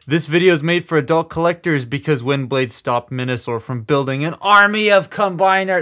This video is made for adult collectors because Windblade stopped Minosaur from building an army of combiners.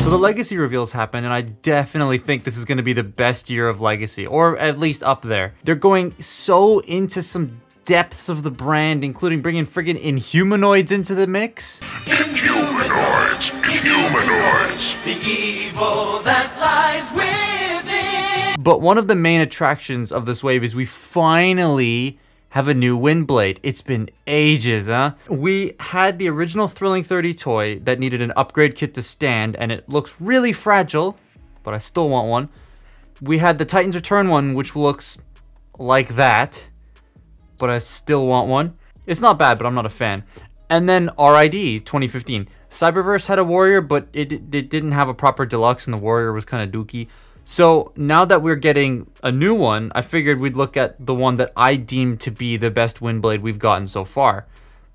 So the Legacy reveals happen, and I definitely think this is going to be the best year of Legacy, or at least up there. They're going so into some depths of the brand, including bringing friggin' Inhumanoids into the mix. Inhumanoids! Inhumanoids! The evil that lies within. But one of the main attractions of this wave is we finally have a new Windblade. It's been ages, huh? We had the original Thrilling 30 toy that needed an upgrade kit to stand, and it looks really fragile, but I still want one. We had the Titan's Return one, which looks like that, but I still want one. It's not bad, but I'm not a fan. And then RID2015. Cyberverse had a warrior, but it didn't have a proper deluxe, and the warrior was kind of dookie. So now that we're getting a new one, I figured we'd look at the one that I deem to be the best Windblade we've gotten so far.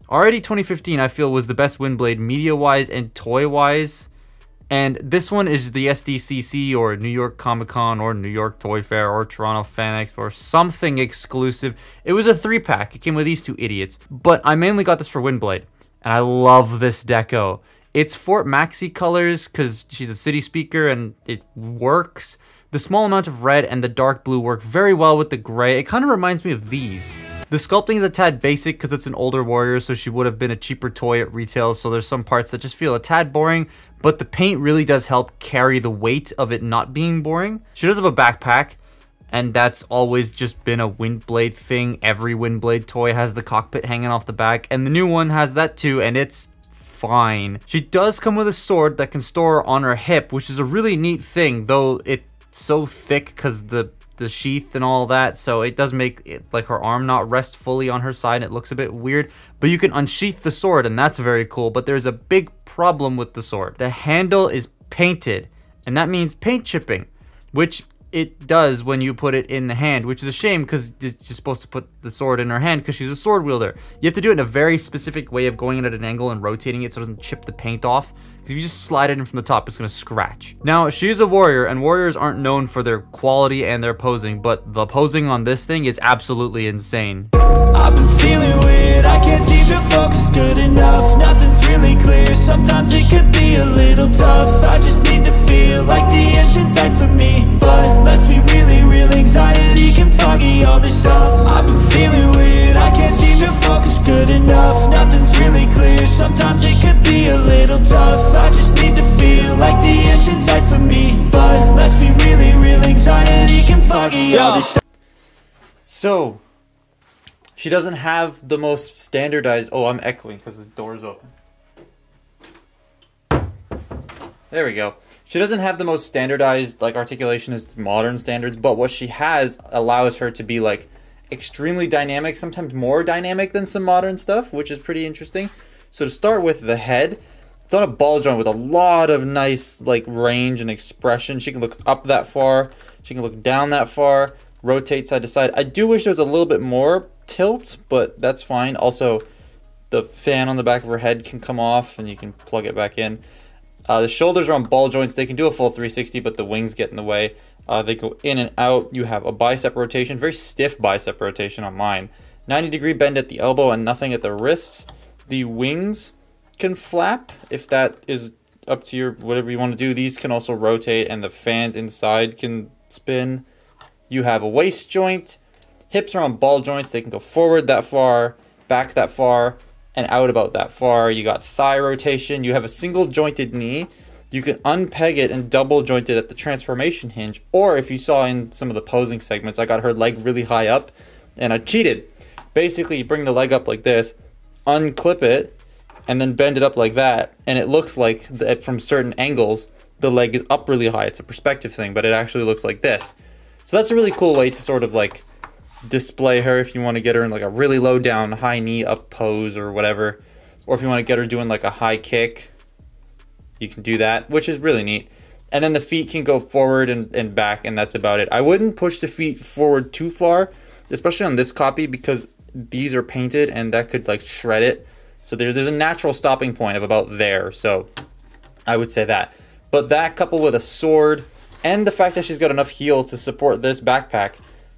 Already 2015 I feel was the best Windblade media-wise and toy-wise. And this one is the SDCC or New York Comic Con or New York Toy Fair or Toronto Fan Expo or something exclusive. It was a 3-pack. It came with these two idiots. But I mainly got this for Windblade. And I love this deco. It's Fort Maxi colors because she's a city speaker and it works. The small amount of red and the dark blue work very well with the gray. It kind of reminds me of these. The sculpting is a tad basic because it's an older warrior, so she would have been a cheaper toy at retail, so there's some parts that just feel a tad boring, but the paint really does help carry the weight of it not being boring. She does have a backpack, and that's always just been a Windblade thing. Every Windblade toy has the cockpit hanging off the back, and the new one has that too, and it's fine. She does come with a sword that can store on her hip, which is a really neat thing, though it's so thick because the sheath and all that, so it does make it like her arm not rest fully on her side, and it looks a bit weird. But you can unsheath the sword, and that's very cool. But there's a big problem with the sword. The handle is painted, and that means paint chipping, which it does when you put it in the hand, which is a shame because you're supposed to put the sword in her hand because she's a sword wielder. You have to do it in a very specific way of going in at an angle and rotating it so it doesn't chip the paint off. Because if you just slide it in from the top, it's going to scratch. Now, she is a warrior, and warriors aren't known for their quality and their posing, but the posing on this thing is absolutely insane. I've been feeling weird, I can't seem to focus good enough. Nothing's really clear, sometimes it could be a little tough. I just need to feel like the end's in sight for me. But let's be really real, anxiety can foggy all this stuff. I've been feeling weird, I can't seem to focus good enough. Nothing's really clear, sometimes it could be a little tough. I just need to feel like the end's in sight for me. But let's be really real, anxiety can foggy all this stuff. So, she doesn't have the most standardized... Oh, I'm echoing because the door's open. There we go. She doesn't have the most standardized like articulation as modern standards, but what she has allows her to be like extremely dynamic, sometimes more dynamic than some modern stuff, which is pretty interesting. So to start with, the head, it's on a ball joint with a lot of nice like range and expression. She can look up that far, she can look down that far, rotate side to side. I do wish there was a little bit more tilt, but that's fine. Also, the fan on the back of her head can come off and you can plug it back in. The shoulders are on ball joints. They can do a full 360, but the wings get in the way. They go in and out. You have a bicep rotation, very stiff bicep rotation on mine. 90-degree bend at the elbow and nothing at the wrists. The wings can flap if that is up to your whatever you want to do. These can also rotate, and the fans inside can spin. You have a waist joint. Hips are on ball joints. They can go forward that far, back that far, and out about that far. You got thigh rotation. You have a single jointed knee. You can unpeg it and double joint it at the transformation hinge. Or if you saw in some of the posing segments, I got her leg really high up and I cheated. Basically, you bring the leg up like this, unclip it, and then bend it up like that. And it looks like from certain angles, the leg is up really high. It's a perspective thing, but it actually looks like this. So that's a really cool way to sort of like display her if you want to get her in like a really low down, high knee up pose or whatever. Or if you want to get her doing like a high kick, you can do that, which is really neat. And then the feet can go forward and back, and that's about it. I wouldn't push the feet forward too far, especially on this copy, because these are painted and that could like shred it. So there's a natural stopping point of about there. So I would say that. But that coupled with a sword and the fact that she's got enough heel to support this backpack,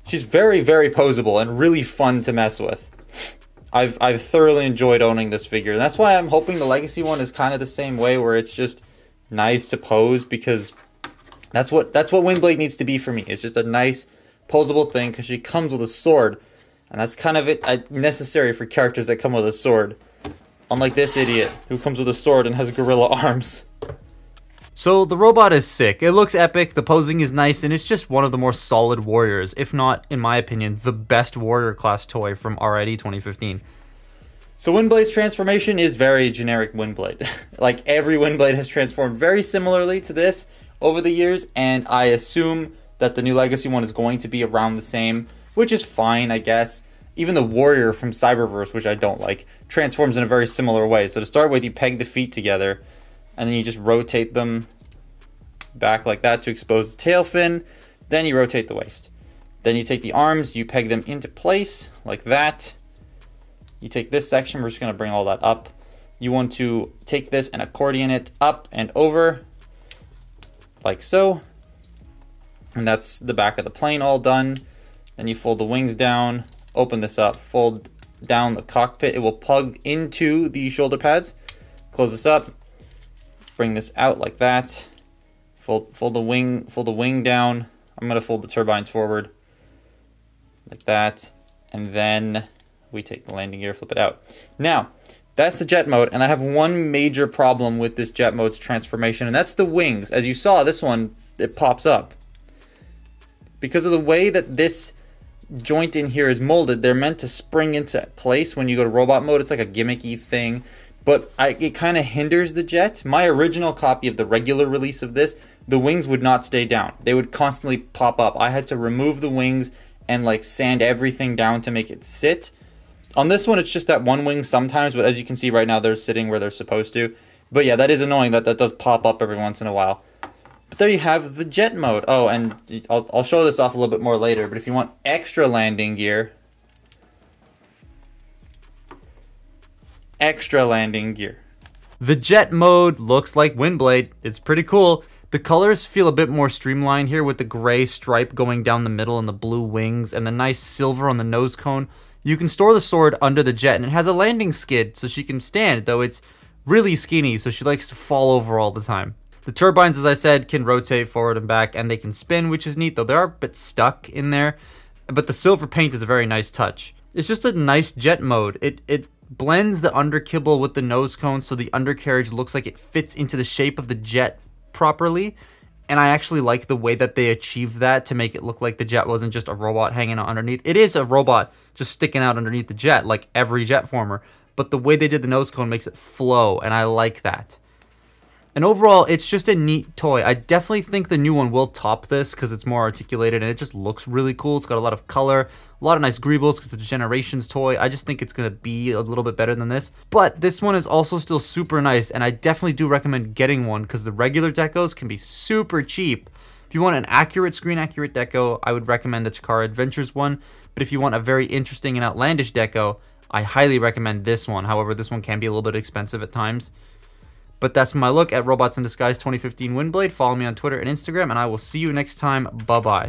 she's very, very posable and really fun to mess with. I've thoroughly enjoyed owning this figure. And that's why I'm hoping the Legacy one is kind of the same way, where it's just nice to pose, because that's what Windblade needs to be for me. It's just a nice posable thing, because she comes with a sword, and that's kind of it necessary for characters that come with a sword. Unlike this idiot who comes with a sword and has gorilla arms. So the robot is sick. It looks epic, the posing is nice, and it's just one of the more solid warriors, if not, in my opinion, the best warrior class toy from RID2015. So Windblade's transformation is very generic Windblade. Like every Windblade has transformed very similarly to this over the years, and I assume that the new Legacy one is going to be around the same, which is fine, I guess. Even the warrior from Cyberverse, which I don't like, transforms in a very similar way. So to start with, you peg the feet together, and then you just rotate them back like that to expose the tail fin. Then you rotate the waist. Then you take the arms, you peg them into place like that. You take this section, we're just going to bring all that up. You want to take this and accordion it up and over like so. And that's the back of the plane all done. Then you fold the wings down, open this up, fold down the cockpit. It will plug into the shoulder pads. Close this up. Bring this out like that. Fold the wing down. I'm gonna fold the turbines forward like that, and then we take the landing gear, flip it out. Now, that's the jet mode, and I have one major problem with this jet mode's transformation, and that's the wings. As you saw, this one, it pops up. Because of the way that this joint in here is molded, they're meant to spring into place when you go to robot mode. It's like a gimmicky thing. But it kind of hinders the jet. My original copy of the regular release of this, the wings would not stay down. They would constantly pop up. I had to remove the wings and like sand everything down to make it sit. On this one, it's just that one wing sometimes, but as you can see right now, they're sitting where they're supposed to. But yeah, that is annoying that that does pop up every once in a while. But there you have the jet mode. Oh, and I'll show this off a little bit more later, but if you want extra landing gear, the jet mode looks like Windblade. It's pretty cool. The colors feel a bit more streamlined here with the gray stripe going down the middle and the blue wings and the nice silver on the nose cone. You can store the sword under the jet, and it has a landing skid so she can stand, though it's really skinny, so she likes to fall over all the time. The turbines, as I said, can rotate forward and back, and they can spin, which is neat, though they are a bit stuck in there. But the silver paint is a very nice touch. It's just a nice jet mode. It blends the underkibble with the nose cone, so the undercarriage looks like it fits into the shape of the jet properly. And I actually like the way that they achieved that to make it look like the jet wasn't just a robot hanging out underneath. It is a robot just sticking out underneath the jet, like every jet former. But the way they did the nose cone makes it flow, and I like that. And overall, it's just a neat toy. I definitely think the new one will top this because it's more articulated and it just looks really cool. It's got a lot of color, a lot of nice greebles because it's a Generations toy. I just think it's going to be a little bit better than this. But this one is also still super nice, and I definitely do recommend getting one because the regular decos can be super cheap. If you want an accurate, screen-accurate deco, I would recommend the Takara Adventures one. But if you want a very interesting and outlandish deco, I highly recommend this one. However, this one can be a little bit expensive at times. But that's my look at Robots in Disguise 2015 Windblade. Follow me on Twitter and Instagram, and I will see you next time. Bye-bye.